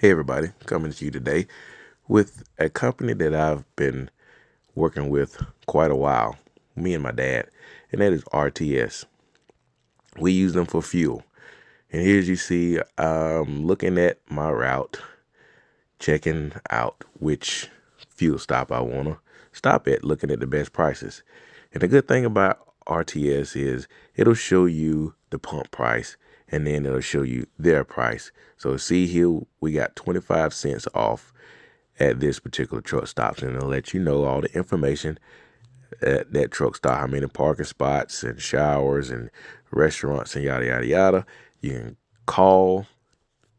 Hey everybody, coming to you today with a company that I've been working with quite a while, me and my dad, and that is RTS. We use them for fuel. And here as you see, I'm looking at my route, checking out which fuel stop I want to stop at, looking at the best prices. And the good thing about RTS is it'll show you the pump price and then it'll show you their price. So see here, we got 25 cents off at this particular truck stops, and it'll let you know all the information at that truck stop, how many parking spots and showers and restaurants and yada, yada, yada. You can call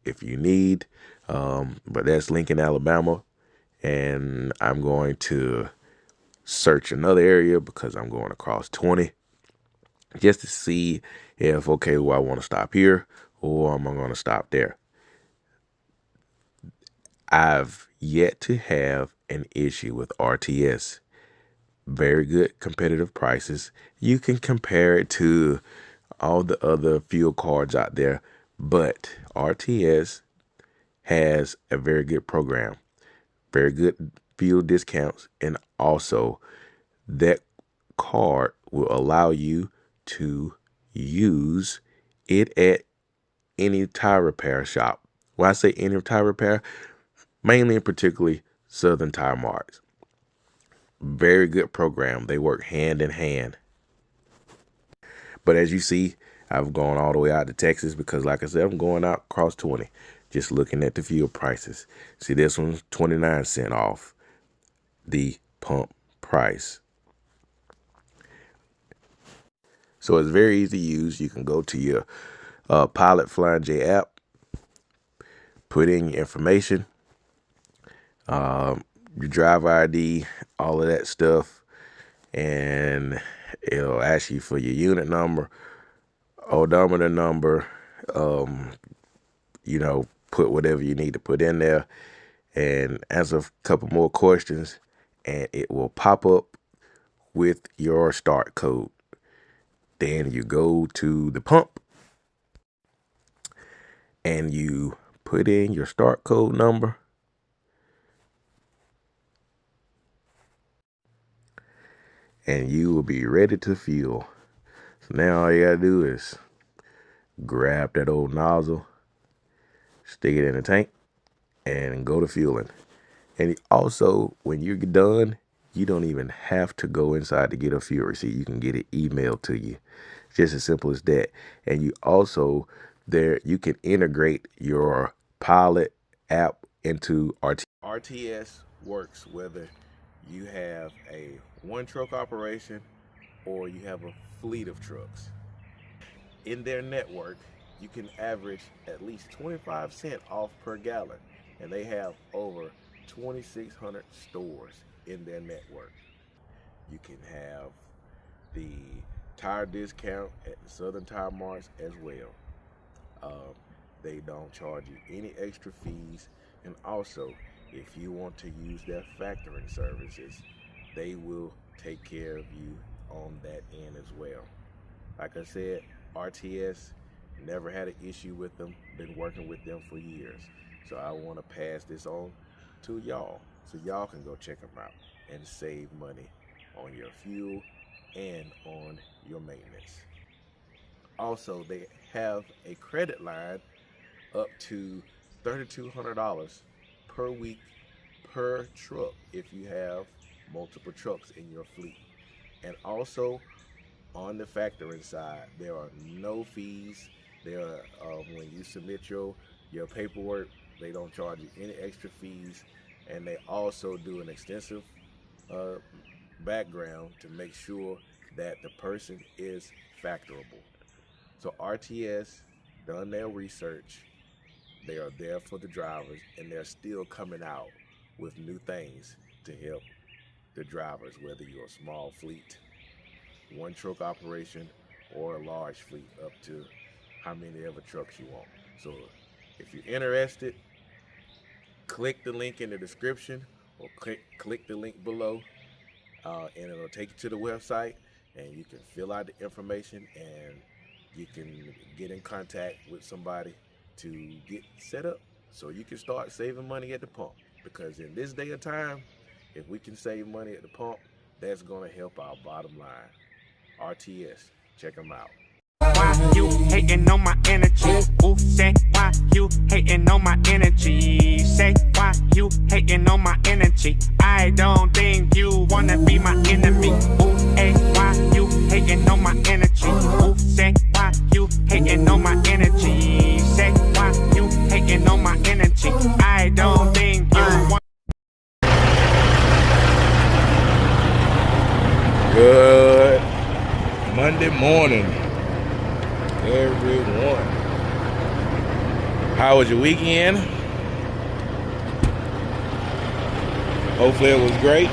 if you need, but that's Lincoln, Alabama. And I'm going to search another area because I'm going across 20 just to see if, okay, well, I want to stop here or am I going to stop there. I've yet to have an issue with RTS. Very good competitive prices. You can compare it to all the other fuel cards out there, but RTS has a very good program, very good fuel discounts, and also that card will allow you to use it at any tire repair shop. When I say any tire repair, mainly and particularly Southern Tire Marts. Very good program. They work hand in hand. But as you see, I've gone all the way out to Texas because, like I said, I'm going out across 20, just looking at the fuel prices. See, this one's 29 cents off the pump price. So it's very easy to use. You can go to your Pilot Flying J app, put in your information, your driver ID, all of that stuff, and it'll ask you for your unit number, odometer number, put whatever you need to put in there and answer a couple more questions, and it will pop up with your start code. Then you go to the pump and you put in your start code number, and you will be ready to fuel. So now all you gotta do is grab that old nozzle, stick it in the tank, and go to fueling. And also, when you're done, you don't even have to go inside to get a fuel receipt. You can get it emailed to you. Just as simple as that. And you also, you can integrate your Pilot app into RTS. RTS works whether you have a one truck operation or you have a fleet of trucks. In their network, you can average at least 25 cents off per gallon, and they have over 2,600 stores in their network. You can have the tire discount at the Southern Tire Marts as well. They don't charge you any extra fees, and also if you want to use their factoring services, they will take care of you on that end as well. Like I said, RTS, never had an issue with them, been working with them for years. So I want to pass this on to y'all so y'all can go check them out and save money on your fuel and on your maintenance. Also, they have a credit line up to $3,200 per week per truck if you have multiple trucks in your fleet. And also, on the factoring side, there are no fees. There are, when you submit your paperwork, they don't charge you any extra fees, and they also do an extensive background to make sure that the person is factorable. So RTS done their research. They are there for the drivers, and they're still coming out with new things to help the drivers, whether you're a small fleet, one truck operation, or a large fleet, up to how many ever trucks you want. So if you're interested, click the link in the description or click the link below, and it'll take you to the website, and you can fill out the information and you can get in contact with somebody to get set up so you can start saving money at the pump. Because in this day and time, if we can save money at the pump, that's gonna help our bottom line. RTS, check them out. Why you hating on my energy? Ooh, say why you hating on my energy? Say why you hating on my energy? I don't think you wanna be my enemy. Ooh, hey, why you hating on my energy? Ooh, say why you hating on my energy? Say why you hating on my energy? I don't think you want. Good Monday morning, everyone. How was your weekend? Hopefully it was great.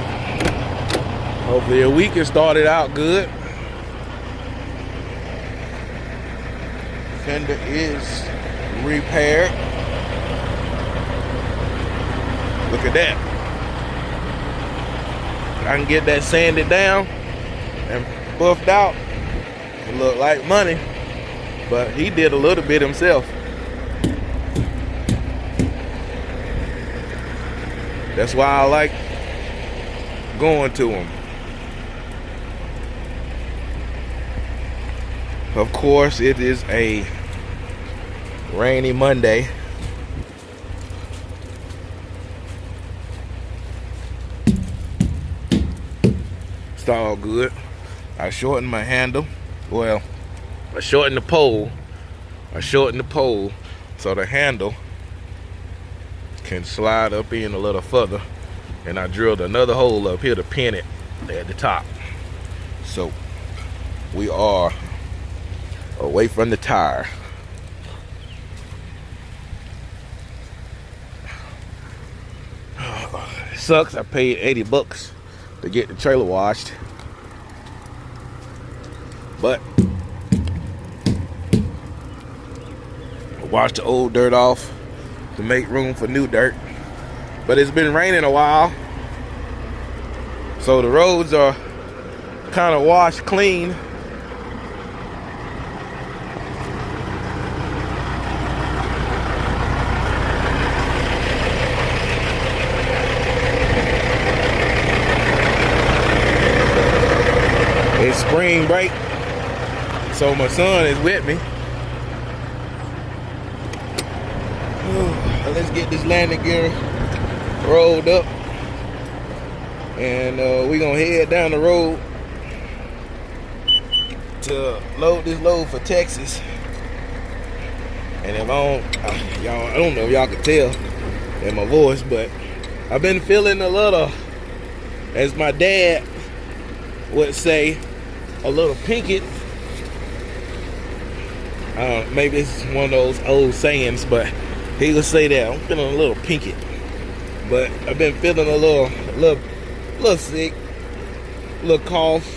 Hopefully your week has started out good. Fender is repaired. Look at that. I can get that sanded down and buffed out. It looked like money, but he did a little bit himself. That's why I like going to him. Of course, it is a rainy Monday. It's all good. I shortened my handle. Well, I shortened the pole. So the handle can slide up in a little further. And I drilled another hole up here to pin it at the top. So we are away from the tire. It sucks. I paid 80 bucks to get the trailer washed, but I washed the old dirt off to make room for new dirt. But it's been raining a while, so the roads are kind of washed clean. It's spring break, so my son is with me. Let's get this landing gear rolled up, and we're gonna head down the road to load this load for Texas. And if I don't know if y'all can tell in my voice, but I've been feeling a little, as my dad would say, a little pinky. Maybe it's one of those old sayings, but he would say that I'm feeling a little pinky. But I've been feeling a little sick, a little cough,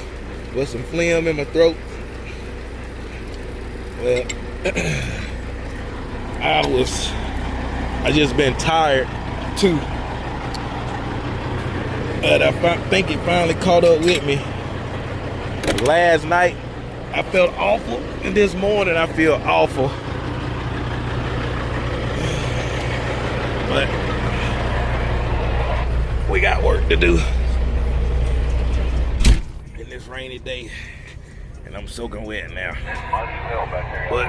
with some phlegm in my throat. Well, I just been tired too. But I think it finally caught up with me. Last night I felt awful, and this morning I feel awful. But we got work to do in this rainy day, and I'm soaking wet now. But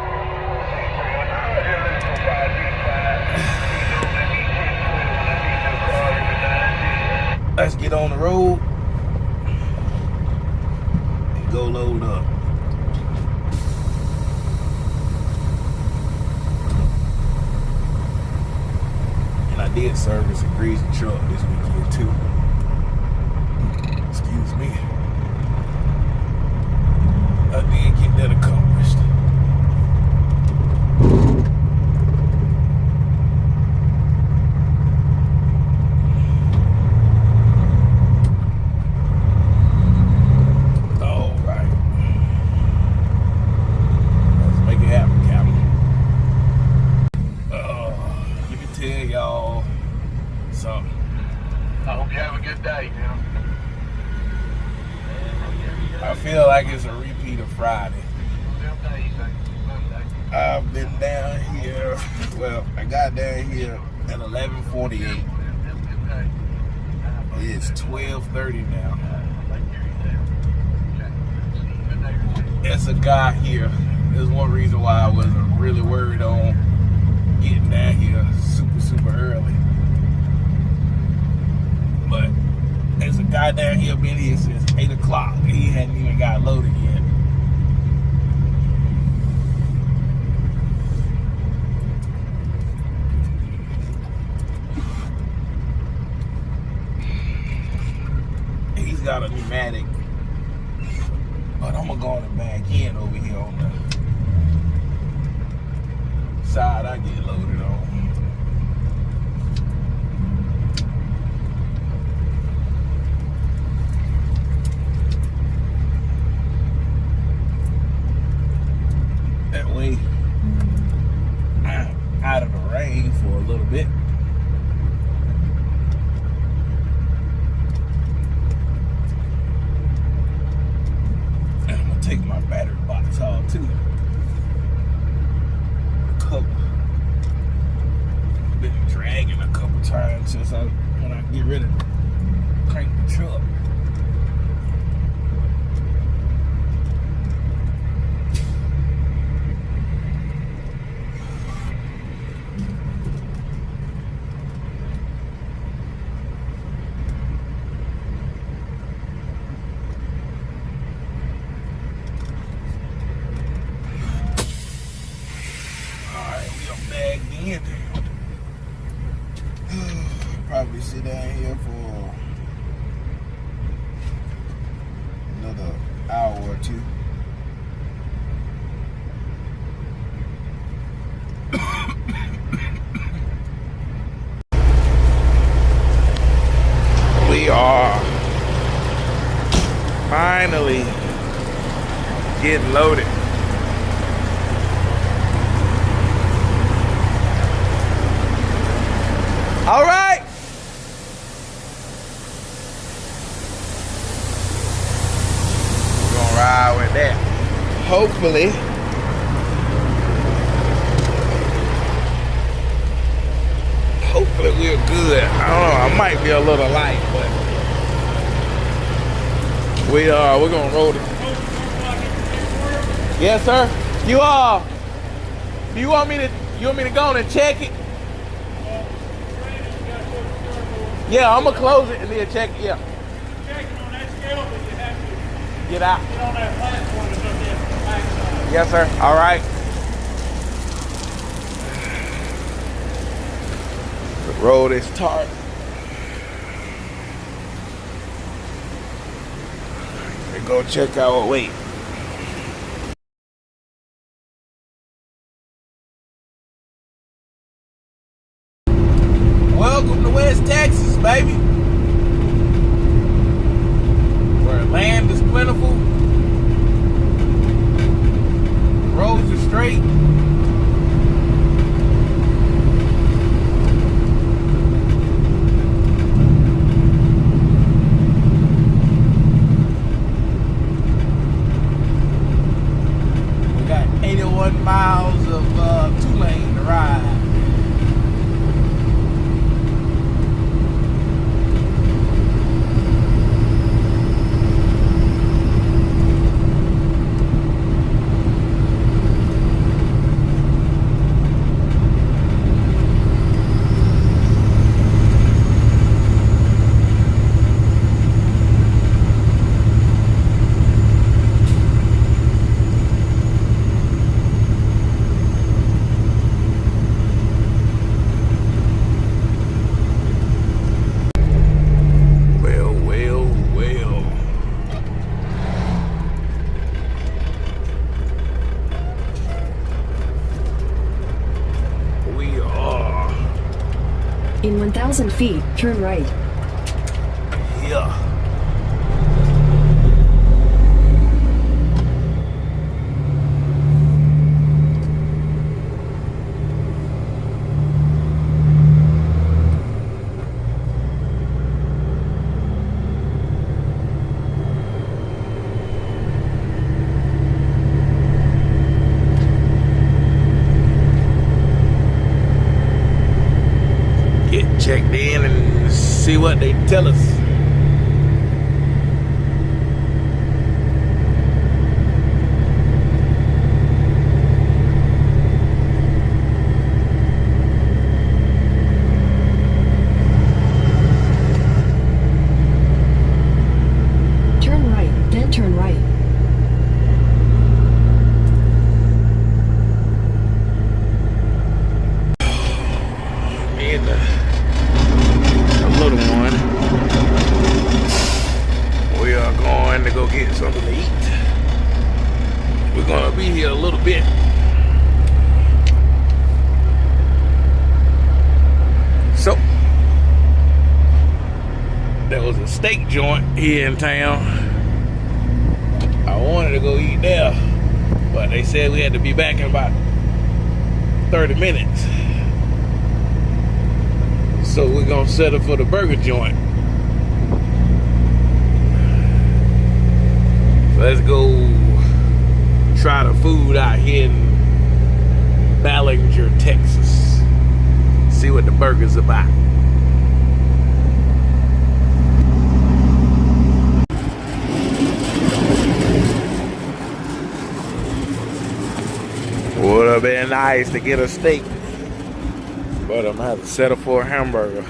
let's get on the road and go load up. And I did service a greasy truck this weekend too. Excuse me. I did get that accomplished. I feel like it's a repeat of Friday. I've been down here. Well, I got down here at 11:48. It's 12:30 now. There's a guy here. There's one reason why I wasn't really worried on getting down here super early. But there's a guy down here been here since 8 o'clock. He hadn't even got loaded yet. He's got a pneumatic, but I'm gonna go on the back end over here on the side I get loaded on. That way, I'm out of the rain for a little bit. Take my battery box off too. Been dragging a couple times since when I get ready to crank the truck. Probably sit down here for another hour or two. We are finally getting loaded. All right. We're gonna ride with that. Hopefully, we're good. I don't know. I might be a little light, but we're gonna roll it. Yes, sir. You want me to go on and check it? Yeah, I'm gonna close it and then check it. Yeah. Checking on that scale, but you have to Get out. get on that platform that's up there on the backside. Yes, sir. All right. The road is tarred. We go check our weight. Welcome to West Texas, baby. Where land is plentiful, the roads are straight. We got 81 miles of two-lane to ride. In 1,000 feet, turn right. Yeah. checked in and see what they tell us. Turn right, then turn right. Me and the little one, we are going to go get something to eat. We're gonna be here a little bit. So there was a steak joint here in town. I wanted to go eat there, but they said we had to be back in about 30 minutes. So we're gonna settle for the burger joint. So let's go try the food out here in Ballinger, Texas. See what the burger's about. Would have been nice to get a steak, but I'm gonna have to settle for a hamburger.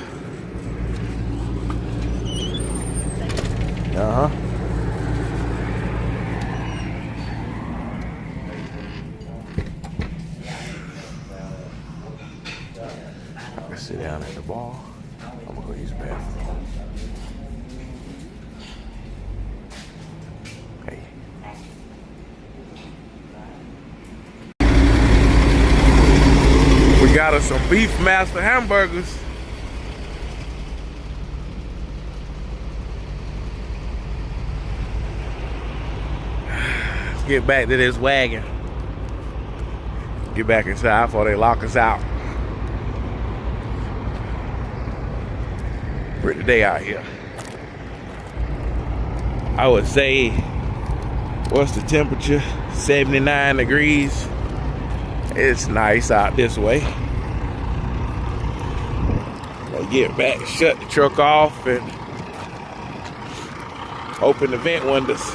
I can sit down at the bar. I'm gonna go use the bathroom. Hey. We got us some Beef Master hamburgers. Let's get back to this wagon. Get back inside before they lock us out. Pretty day out here. I would say, what's the temperature? 79 degrees. It's nice out this way. I'll get back, shut the truck off, and open the vent windows.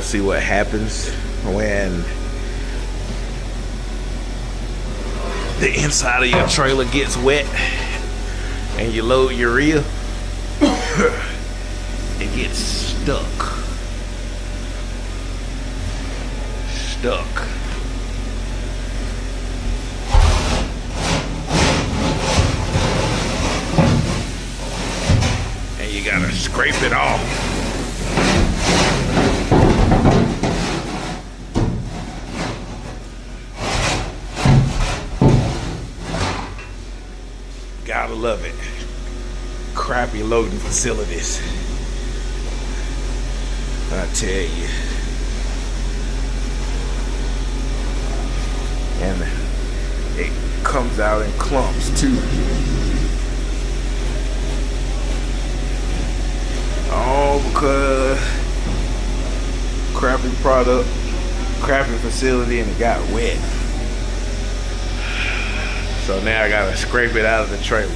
see what happens when the inside of your trailer gets wet and you load urea. It gets stuck. And you gotta scrape it off. Gotta love it. Crappy loading facilities. I tell you. And it comes out in clumps too. All because crappy product, crappy facility, and it got wet. So now I gotta scrape it out of the trailer.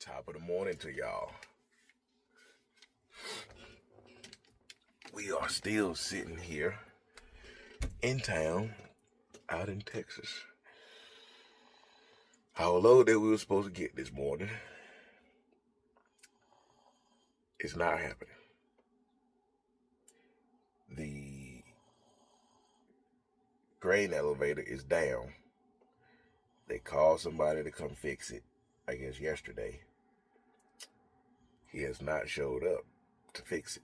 Top of the morning to y'all. We are still sitting here in town, out in Texas. Our load that we were supposed to get this morning is not happening. The grain elevator is down. They called somebody to come fix it, I guess yesterday. He has not showed up to fix it.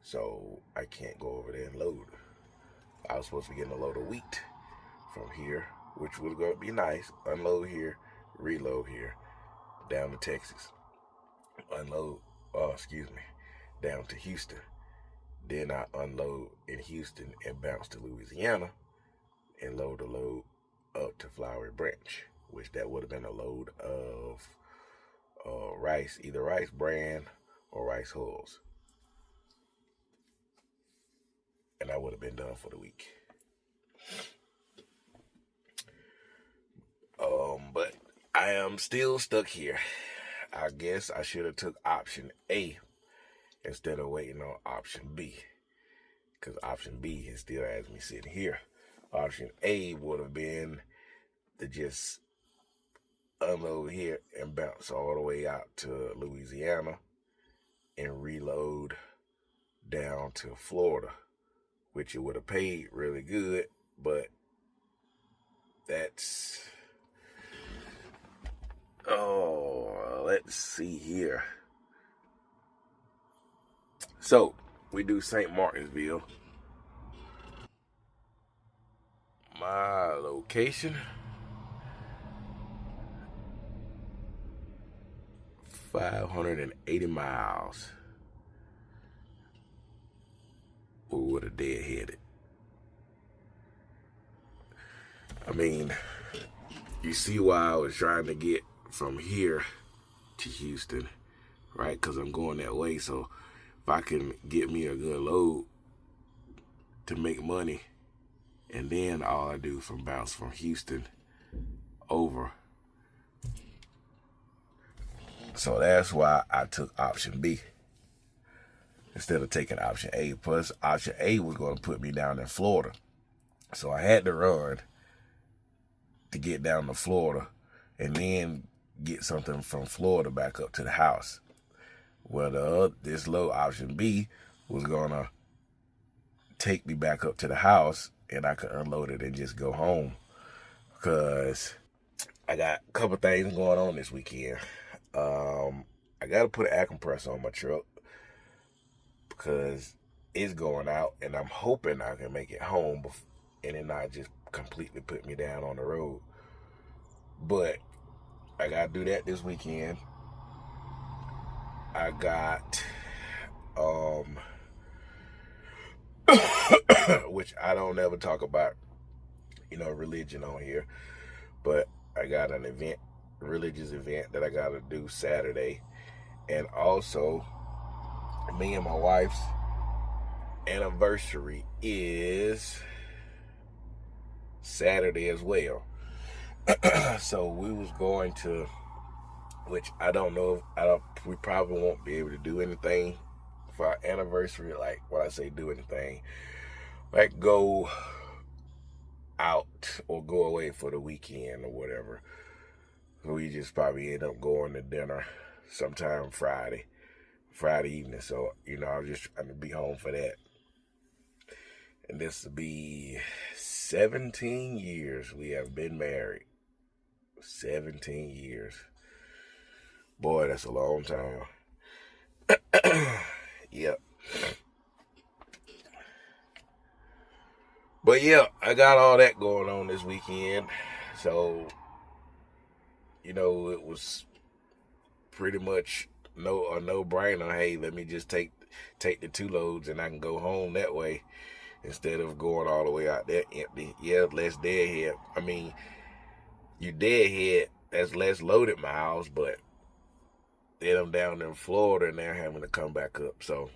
So I can't go over there and load. I was supposed to be getting a load of wheat from here, which was going to be nice. Unload here, reload here, down to Texas. Down to Houston. Then I unload in Houston and bounce to Louisiana and load the load up to Flowery Branch, which that would have been a load of rice, either rice bran or rice hulls. And I would have been done for the week. But I am still stuck here. I guess I should have took option A instead of waiting on option B. Because option B still has me sitting here. Option A would have been to just unload here and bounce all the way out to Louisiana and reload down to Florida, which it would have paid really good, but that's, let's see here. So we do St. Martinsville. My location, 580 miles. We would have deadheaded. I mean, you see why I was trying to get from here to Houston, right? Because I'm going that way. So if I can get me a good load to make money, and then all I do from bounce from Houston over. So that's why I took option B instead of taking option A. Plus, option A was going to put me down in Florida. So I had to run to get down to Florida and then get something from Florida back up to the house. Well, this low option B was going to take me back up to the house and I could unload it and just go home. Because I got a couple things going on this weekend. I got to put an air compressor on my truck because it's going out, and I'm hoping I can make it home and it not just completely put me down on the road. But I got to do that this weekend. I got, which I don't ever talk about, religion on here, but I got an event, religious event that I got to do Saturday, And also, me and my wife's anniversary is Saturday as well. So we was going to, which I don't know, we probably won't be able to do anything for our anniversary. Like, when I say do anything, like go out or go away for the weekend or whatever. We just probably end up going to dinner sometime Friday evening. So, I'm just trying to be home for that. And this will be 17 years we have been married. 17 years. Boy, that's a long time. Yep. But yeah, I got all that going on this weekend. So, it was pretty much a no-brainer. Hey, let me just take the 2 loads and I can go home that way instead of going all the way out there empty. Yeah, less deadhead. I mean, you deadhead, that's less loaded miles, but then I'm down in Florida and they're having to come back up. So,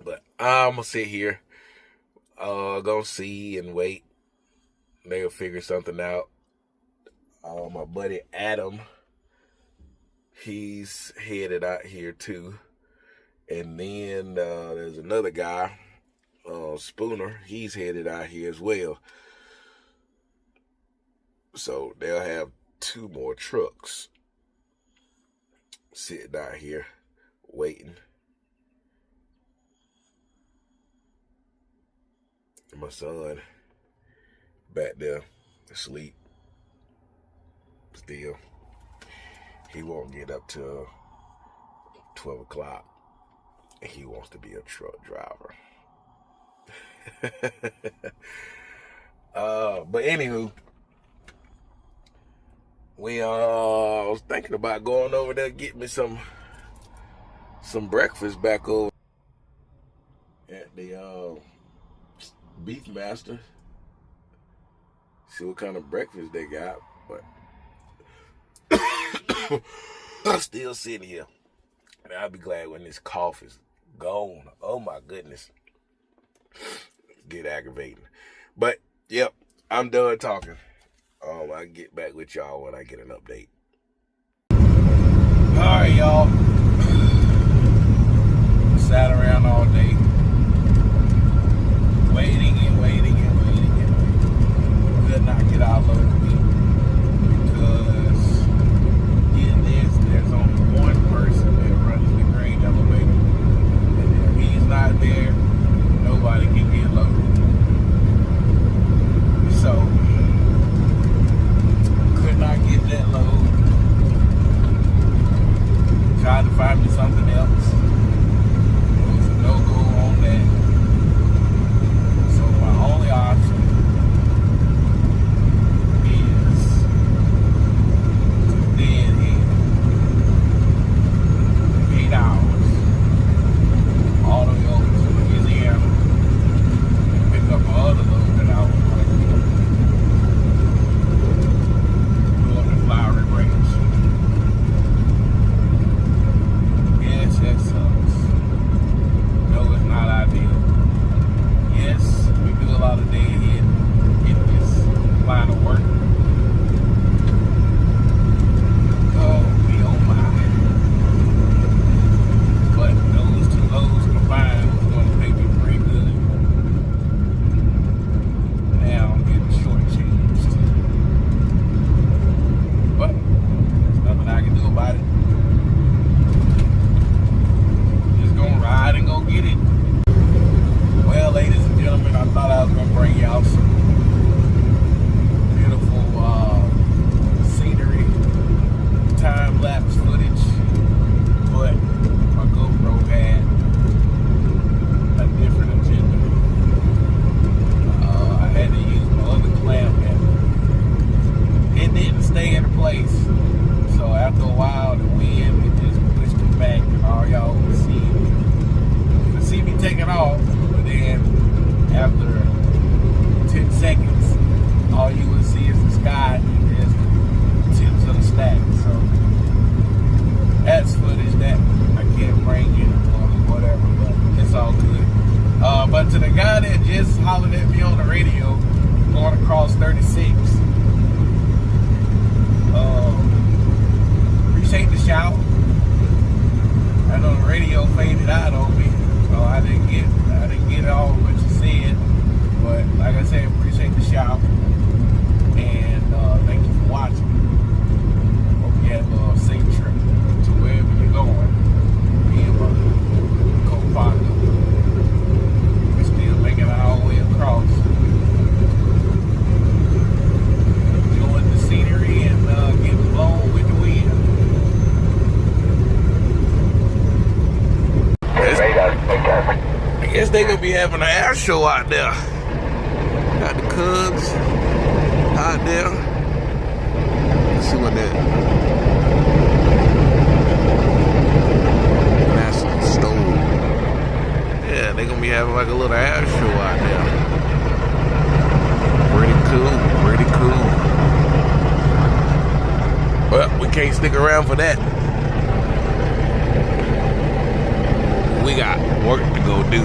but I'm going to sit here, gonna see and wait. They'll figure something out. My buddy Adam, he's headed out here too. And then there's another guy, Spooner, he's headed out here as well. So they'll have 2 more trucks sitting out here waiting. And my son back there asleep still. He won't get up till 12 o'clock. And he wants to be a truck driver. But anywho, I was thinking about going over there, getting me some breakfast back over at the Beefmaster. See what kind of breakfast they got, but I'm still sitting here. And I'll be glad when this cough is gone. Oh my goodness. Get aggravating. But yep, I'm done talking. I'll get back with y'all when I get an update. Alright, y'all. Sat around all day. Waiting and waiting and waiting and waiting. Could not get our load of meat. Because there's only one person that runs the grain elevator. And if he's not there, nobody can get loaded. So, could not get that load. Tried to find me something else. It was a no-go on that. So my only option is to deadhead. 8 hours. All the way over to Louisiana. And pick up my other load that I was going to do. Go up the Flowery Branch. Yes, that sucks. No, it's not ideal. Yes, we do a lot of deadhead in this line of work. Oh my. But those 2 loads combined was going to pay me pretty good. Now I'm getting shortchanged. But there's nothing I can do about it. Just gonna ride and go get it. Well, ladies and gentlemen, I thought I was gonna bring y'all some beautiful scenery, time-lapse footage, but my GoPro had a different agenda. I had to use my other clamp and it didn't stay in place. So after a while, the wind, it just pushed it back and all y'all would see me take it off, but then after 10 seconds, all you would see is the sky and just the tips of the stack. So that's footage that bring it or whatever, but it's all good. But to the guy that just hollered at me on the radio, going across 36, appreciate the shout. I know the radio faded out on me, so I didn't get all what you said. But like I said, appreciate the shout, and thank you for watching. Hope you have a safe trip to wherever you're going. Me and my co-partner, we're still making our way across, enjoying the scenery and getting blown with the wind. I guess they gonna be having an air show out there. Got the Cubs out there. Let's see what that National Stove. Yeah, they gonna be having like a little air show out there. Pretty cool, pretty cool. Well, we can't stick around for that. We got work to go do.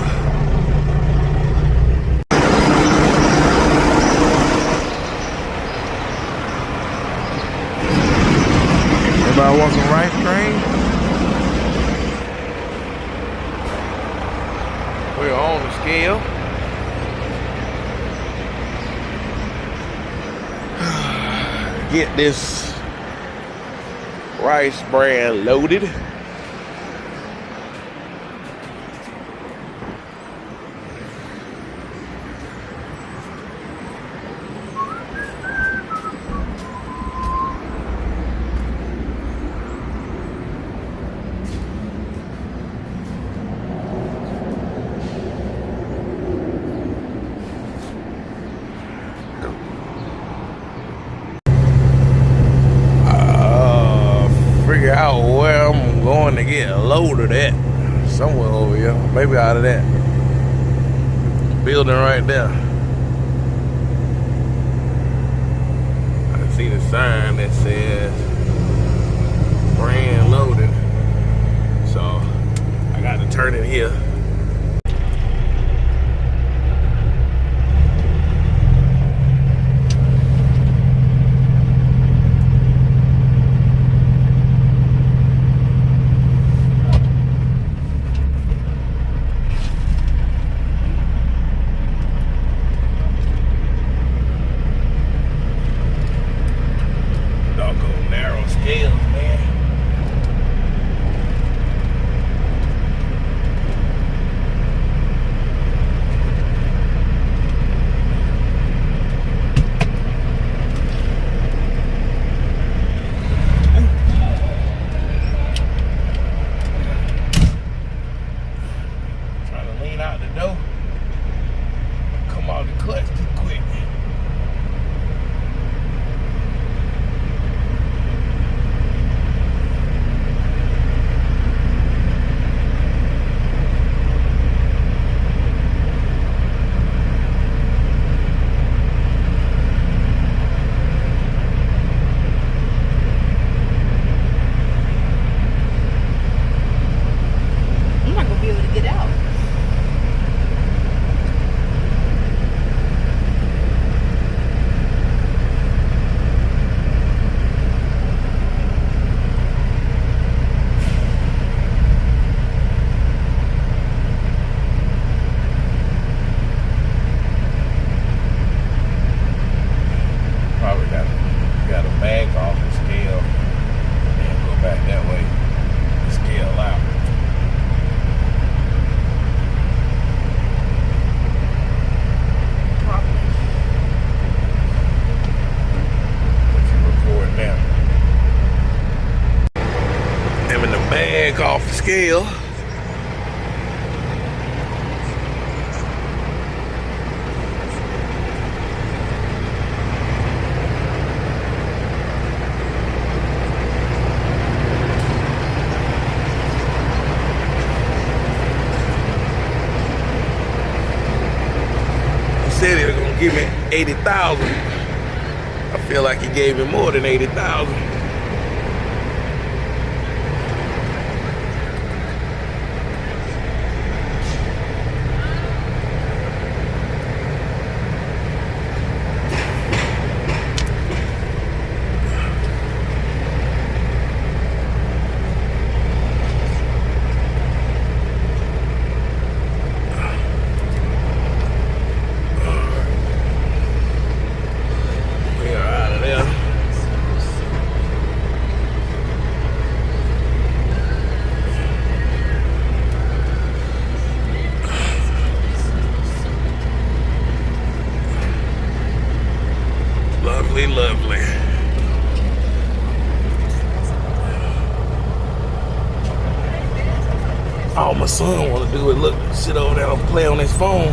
Anybody want some rice cream? We're on the scale. Get this rice bran loaded. Figure out where I'm going to get loaded at. Somewhere over here. Maybe out of that building right there. I see the sign that says brand loaded. So I got to turn it here. Off the scale. He said he was gonna give me 80,000. I feel like he gave me more than 80,000. my son want to do is look, sit over there and play on his phone.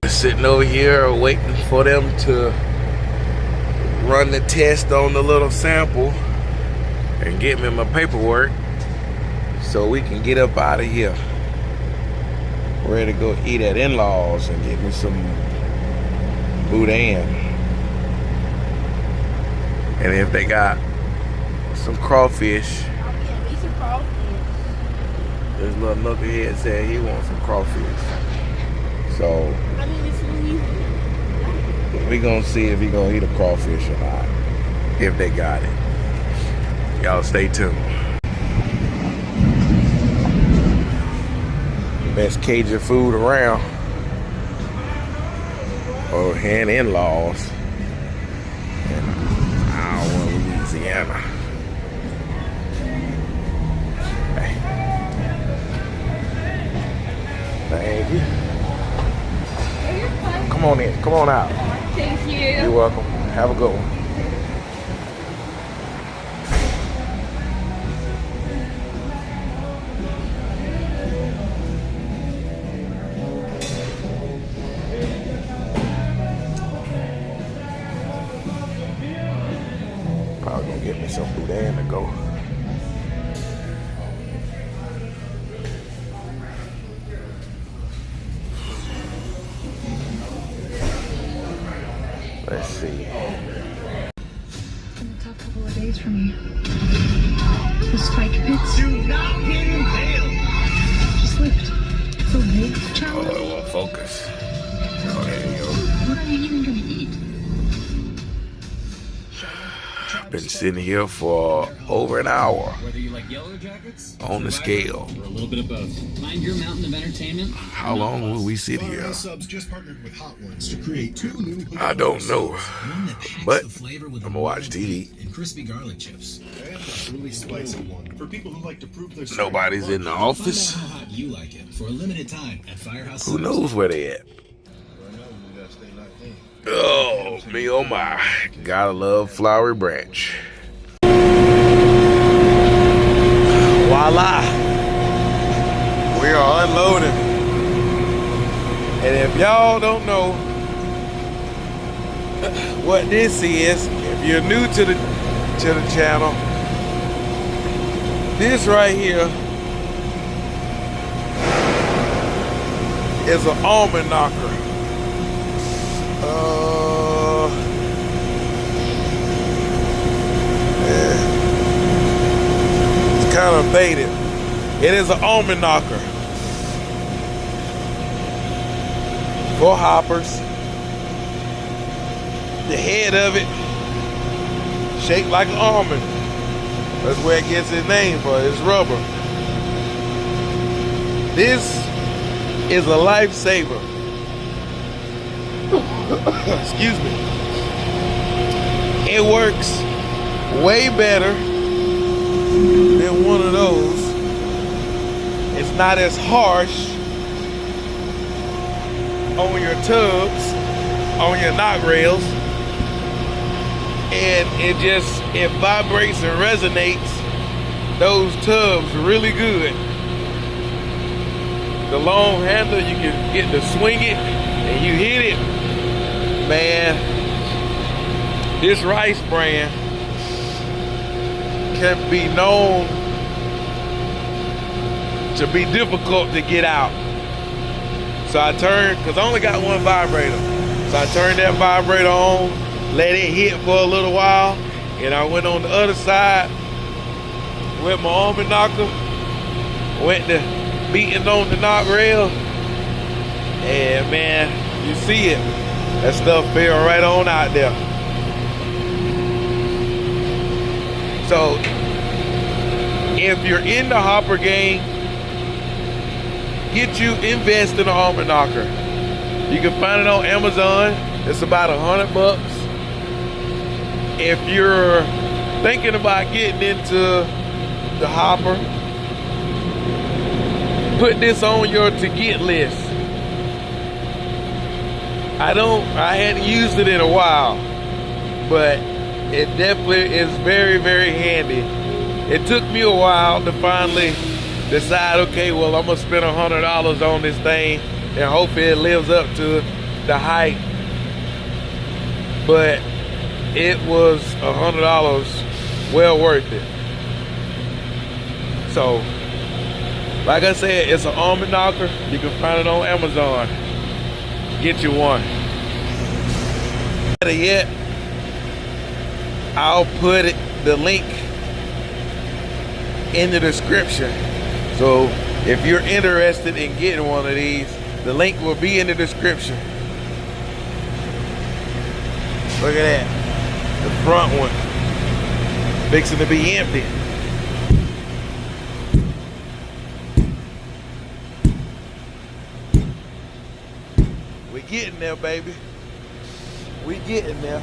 Sitting over here waiting for them to run the test on the little sample and get me my paperwork so we can get up out of here. Ready to go eat at in-laws and get me some boudin. And if they got some crawfish, I'll get me some crawfish. this little knucklehead said he wants some crawfish. So I mean, it's really we gonna see if he gonna eat a crawfish or not. If they got it. Y'all stay tuned. Best Cajun food around. Oh, and in-laws. In Iowa, Louisiana. Hey. Thank you. Come on in. Come on out. Thank you. You're welcome. Have a good one. Probably gonna get me some boudin to go. Let's see. It's been a tough couple of days for me. The spike pits. Do not get impaled. Just slipped. So big Oh, challenge. it won't focus. Oh, there you go. What are you even gonna eat? Been sitting here for over an hour Whether you like yellow jackets on the scale. or a little bit of both. Find your mountain of entertainment. How long will we sit here? Firehouse Subs just partnered with Hot Ones to create 2 new I don't know. One that packs But the flavor with I'ma watch TV. and crispy garlic chips. and a truly spicy one for people who like to prove their strength. Nobody's in the Find office. out how hot you like it for a limited time at Firehouse Who Subs. knows where they at? Oh, me oh my. Gotta love Flowery Branch. Voila. We are unloading. And if y'all don't know what this is, if you're new to the channel, this right here is an almond knocker. It's kind of faded. It is an almond knocker for hoppers. The head of it shaped like an almond. That's where it gets its name for. It's rubber. This is a lifesaver. Excuse me. It works way better than one of those. It's not as harsh on your tubs, on your knock rails, and it vibrates and resonates those tubs really good. The long handle, you can get to swing it and you hit it. Man, this rice bran can be known to be difficult to get out. So I turned, because I only got one vibrator. So I turned that vibrator on, let it hit for a little while, and I went on the other side with my almond knocker, went to beating on the knock rail, and man, you see it. That stuff fell right on out there. So, if you're in the hopper game, invest in an almond knocker. You can find it on Amazon. It's about $100. If you're thinking about getting into the hopper. Put this on your to get list. I hadn't used it in a while, but it definitely is very, very handy. It took me a while to finally decide, okay, well, I'm gonna spend $100 on this thing and hopefully it lives up to the hype. But it was $100 well worth it. So, like I said, it's an almond knocker. You can find it on Amazon. Get you one. Better yet, I'll put the link in the description. So if you're interested in getting one of these, the link will be in the description. Look at that. The front one. Fixing to be empty. We getting there, baby. We getting there.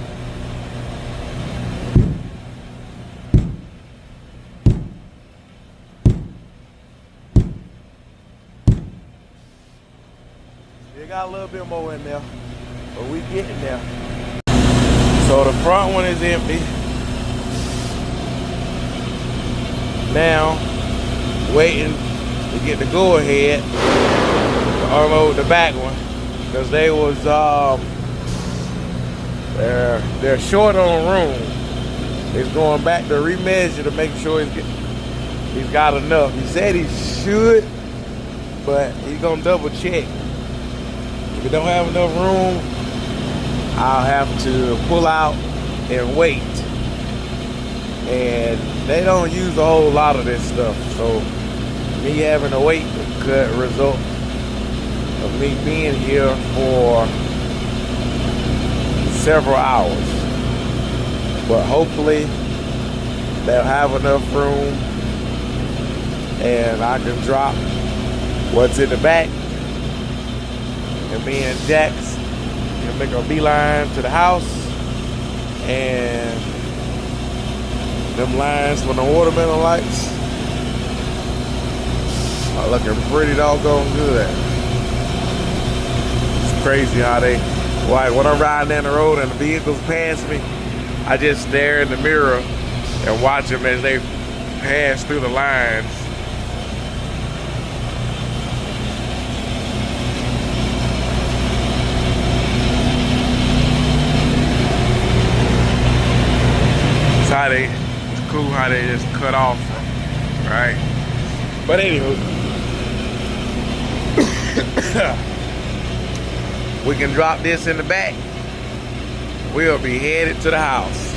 Still got a little bit more in there, but we getting there. So the front one is empty. Now, waiting to get the go ahead to unload the back one, because they was they're short on room. He's going back to remeasure to make sure he's got enough. He said he should, but he's gonna double check. If we don't have enough room, I'll have to pull out and wait. And they don't use a whole lot of this stuff, so me having to wait could result of me being here for several hours. But hopefully they'll have enough room and I can drop what's in the back, and me and Jax can make a beeline to the house, and them lines from the watermelon lights are looking pretty doggone good. It's crazy how they, like when I'm riding down the road and the vehicles pass me, I just stare in the mirror and watch them as they pass through the lines. It's cool how they just cut off, right? But anywho, we can drop this in the back. We'll be headed to the house.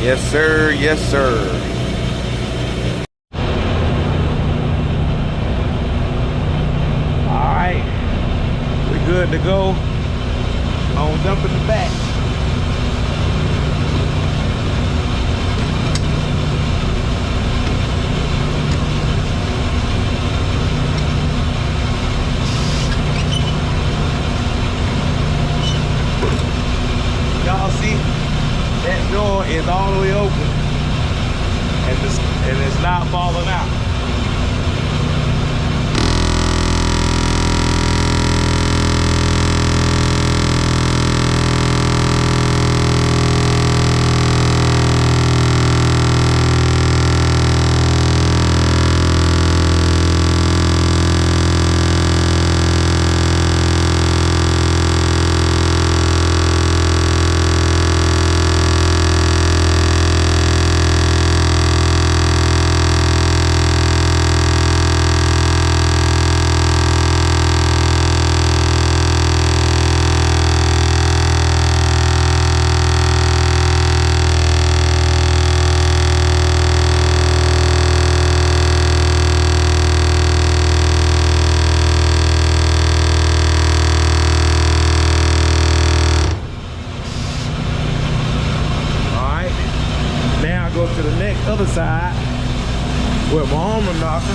Yes, sir. Yes, sir. All right, we good to go. On dump in the back. Y'all see, that door is all the way open, and it's not falling out. To the next other side with my almond knocker.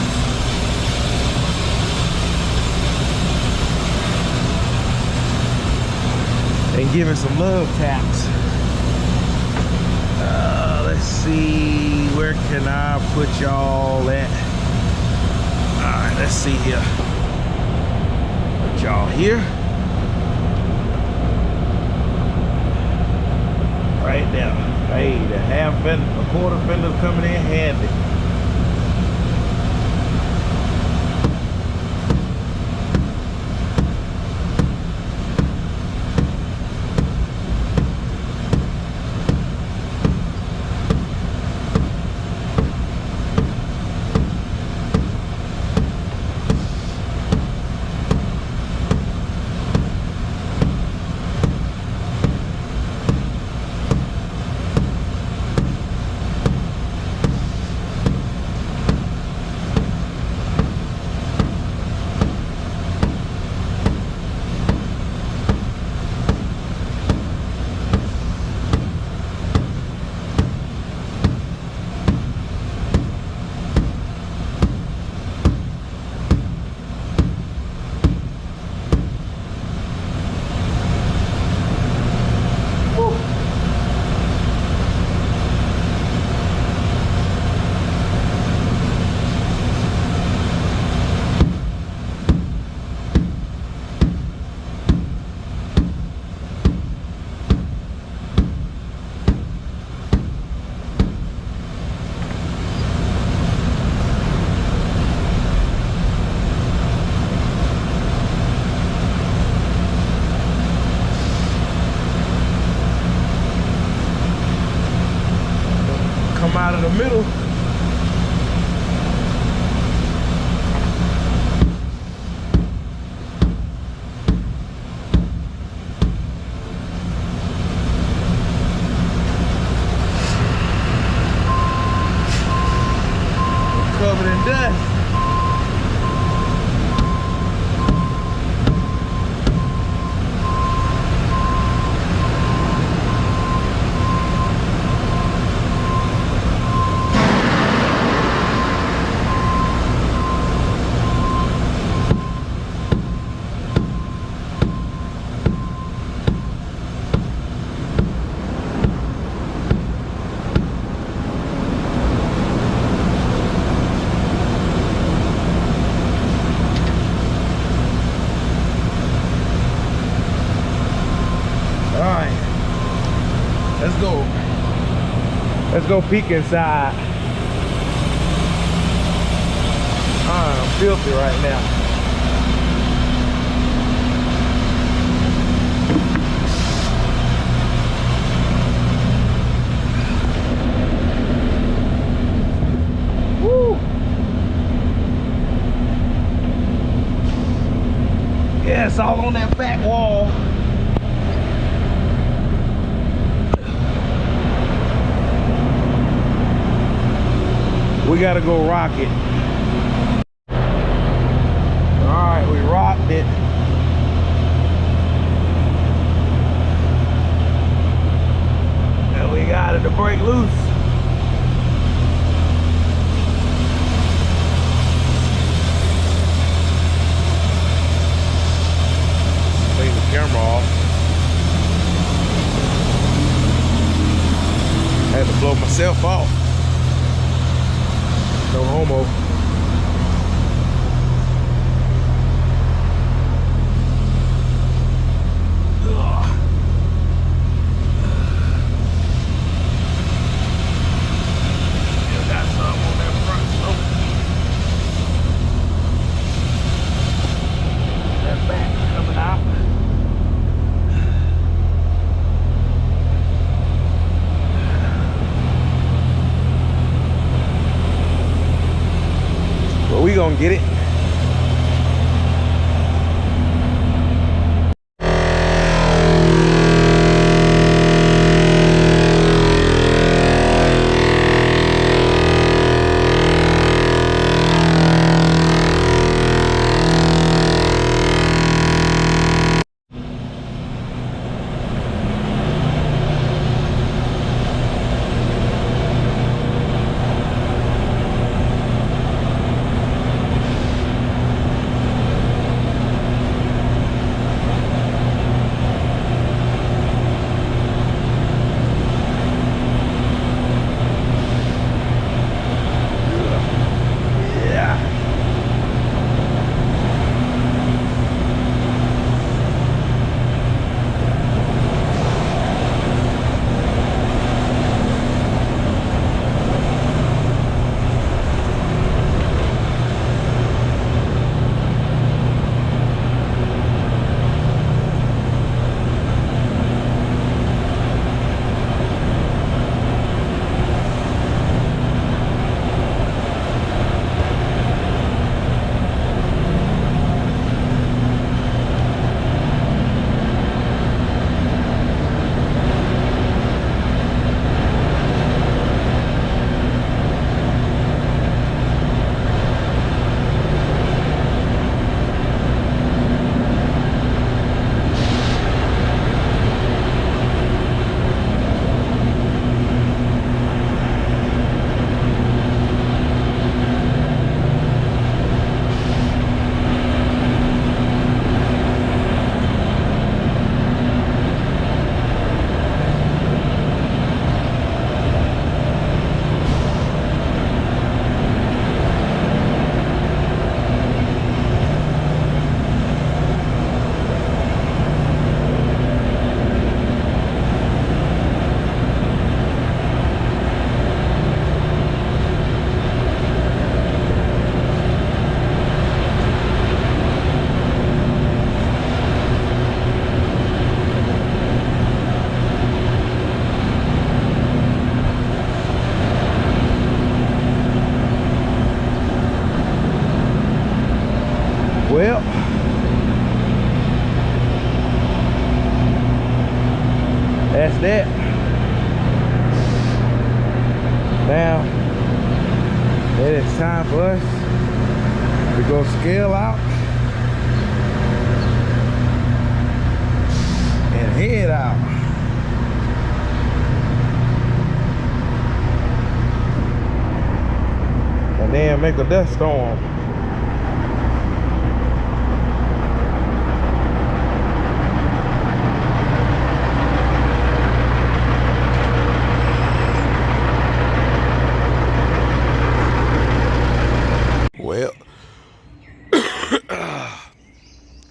And giving some love taps. see, where can I put y'all at? All right, let's see here. Put y'all here. Right there. Hey, the half fender, a quarter fender's coming in handy. Come out of the middle. Covered in dust. Let's go peek inside. I'm filthy right now. Woo! Yeah, it's all on that back wall. We gotta go rock it. All right, we rocked it. And we got it to break loose. Clean the camera off. Had to blow myself off. No homo. Still got some on that front slope. That back coming out. We gonna get it. that, now it is time for us to go scale out and head out. And then make a dust storm. Well,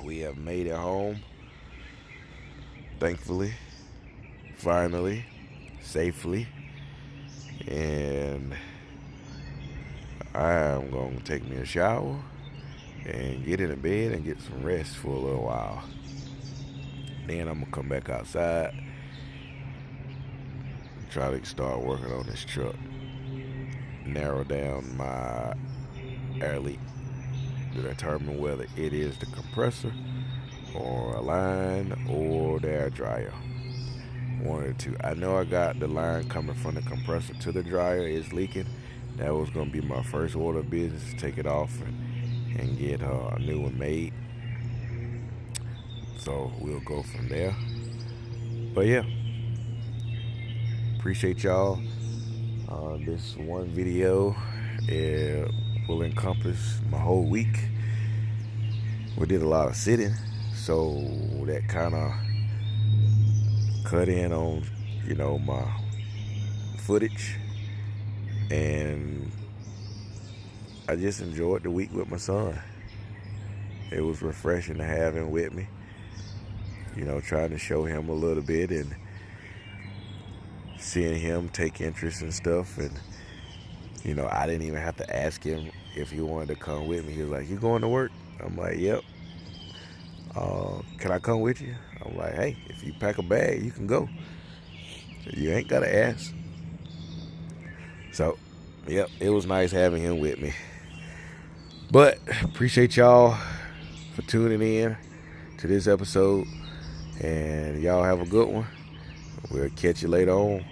we have made it home, thankfully, finally, safely, and I am going to take me a shower and get in the bed and get some rest for a little while. Then I'm going to come back outside and try to start working on this truck. Narrow down my air leak to determine whether it is the compressor or a line or the air dryer. One or two. I know I got the line coming from the compressor to the dryer is leaking. That was going to be my first order of business, to take it off and get a new one made. So we'll go from there. But yeah, appreciate y'all. This one video will encompass my whole week. We did a lot of sitting, so that kind of cut in on, you know, my footage. And I just enjoyed the week with my son. It was refreshing to have him with me, you know, trying to show him a little bit and seeing him take interest in stuff. And, you know, I didn't even have to ask him if he wanted to come with me. He was like, "You going to work?" I'm like, "Yep." "Can I come with you?" I'm like, "Hey, if you pack a bag, you can go. You ain't got to ask." So, yep, it was nice having him with me. But appreciate y'all for tuning in to this episode. And y'all have a good one. We'll catch you later on.